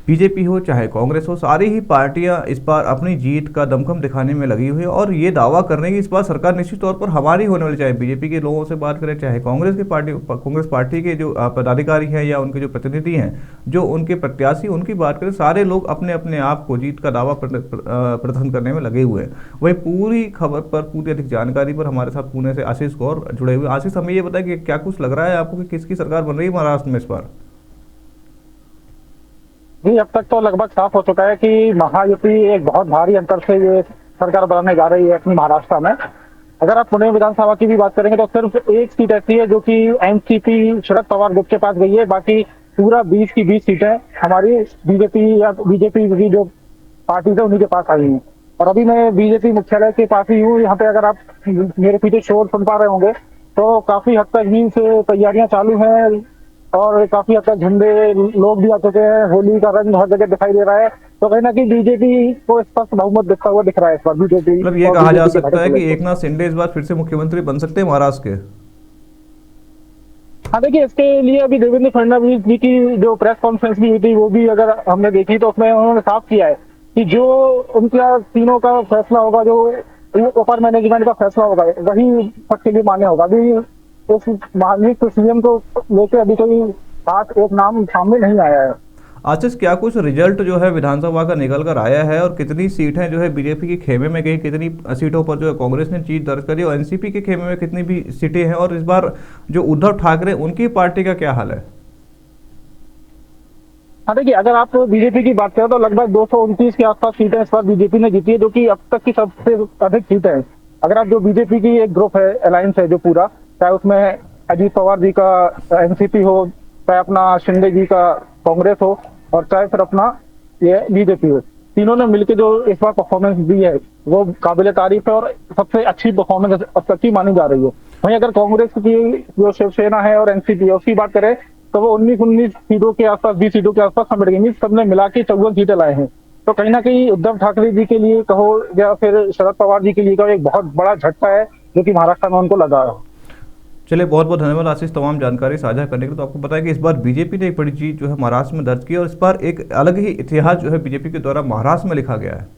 BJP हो चाहे कांग्रेस हो, सारी ही पार्टियां इस बार अपनी जीत का दमखम दिखाने में लगी हुई है और ये दावा करने की इस बार सरकार निश्चित तौर पर हमारी होने वाली, चाहे बीजेपी के लोगों से बात करें चाहे कांग्रेस पार्टी के जो पदाधिकारी हैं या उनके जो प्रतिनिधि हैं, जो उनके प्रत्याशी, उनकी बात करें, सारे लोग अपने अपने आप को जीत का दावा प्रदर्शन करने में लगे हुए हैं। वही पूरी खबर पर, पूरी अधिक जानकारी पर हमारे साथ पुणे से आशीष गौर जुड़े हुए। आशीष, हमें ये बताया कि क्या कुछ लग रहा है आपको कि किसकी सरकार बन रही है महाराष्ट्र में इस बार? जी, अब तक तो लगभग साफ हो चुका है कि महायुति एक बहुत भारी अंतर से ये सरकार बनाने जा रही है अपनी महाराष्ट्र में। अगर आप पुणे विधानसभा की भी बात करेंगे तो सिर्फ एक सीट ऐसी है जो कि एनसीपी शरद पवार ग्रुप के पास गई है, बाकी पूरा 20 की 20 सीटें हमारी बीजेपी या बीजेपी की जो पार्टी है उन्हीं के पास आई हैं। और अभी मैं बीजेपी मुख्यालय के पास ही हूँ। यहाँ पे अगर आप मेरे पीछे शोर सुन पा रहे होंगे तो काफी हद तक भी से तैयारियां चालू हैं और काफी हद तक झंडे, लोग भी आ चुके हैं। होली का रंग हर जगह दिखाई दे रहा है, तो कहीं ना कहीं बीजेपी को स्पष्ट बहुमत दिखता हुआ दिख रहा है इस बार बीजेपी। मतलब ये कहा जा सकता है कि एकनाथ शिंदे इस बार फिर से मुख्यमंत्री बन सकते हैं महाराष्ट्र के? हाँ, देखिए, इसके लिए अभी देवेंद्र फडणवीस जी की जो प्रेस कॉन्फ्रेंस भी हुई थी वो भी अगर हमने देखी तो उसमें उन्होंने साफ किया है कि जो उनका तीनों का फैसला होगा, जो ऊपर मैनेजमेंट का फैसला होगा, वही सबके लिए मान्य होगा। अभी उस माननीय सीएम को लेकर अभी कोई बात, एक नाम सामने नहीं आया है। आशीष, क्या कुछ रिजल्ट जो है विधानसभा का निकल कर आया है और कितनी सीटें जो है बीजेपी के खेमे में गई, कितनी सीटों पर जो है कांग्रेस ने जीत दर्ज करी और एनसीपी के खेमे में कितनी भी सीटें हैं, और इस बार जो उद्धव ठाकरे उनकी पार्टी का क्या हाल है? हाँ, देखिए, अगर आप बीजेपी की बात करें तो लगभग 229 के आसपास सीटें इस बार बीजेपी ने जीती है, जो कि अब तक की सबसे अधिक सीटें हैं। अगर आप जो बीजेपी की एक ग्रुप है, अलायंस है जो पूरा, चाहे उसमें अजीत पवार जी का एनसीपी हो, चाहे अपना शिंदे जी का कांग्रेस हो, और चाहे फिर अपना ये बीजेपी हो, तीनों ने मिलकर जो इस बार परफॉर्मेंस दी है वो काबिल तारीफ है और सबसे अच्छी परफॉर्मेंस अब तक की मानी जा रही है। वहीं अगर कांग्रेस की जो शिवसेना है और एनसीपी है उसकी बात करें तो वो 19 सीटों के आसपास, 20 सीटों के आसपास समेट गई। सबने मिला के 54 सीटें लाए हैं। तो कहीं ना कहीं उद्धव ठाकरे जी के लिए कहो या फिर शरद पवार जी के लिए कहो, एक बहुत बड़ा झटका है जो कि महाराष्ट्र में उनको लगा है। चलिए, बहुत बहुत धन्यवाद आशीष तमाम जानकारी साझा करने के लिए। तो आपको पता है कि इस बार बीजेपी ने एक बड़ी जीत जो है महाराष्ट्र में दर्ज की और इस बार एक अलग ही इतिहास जो है बीजेपी के द्वारा महाराष्ट्र में लिखा गया है।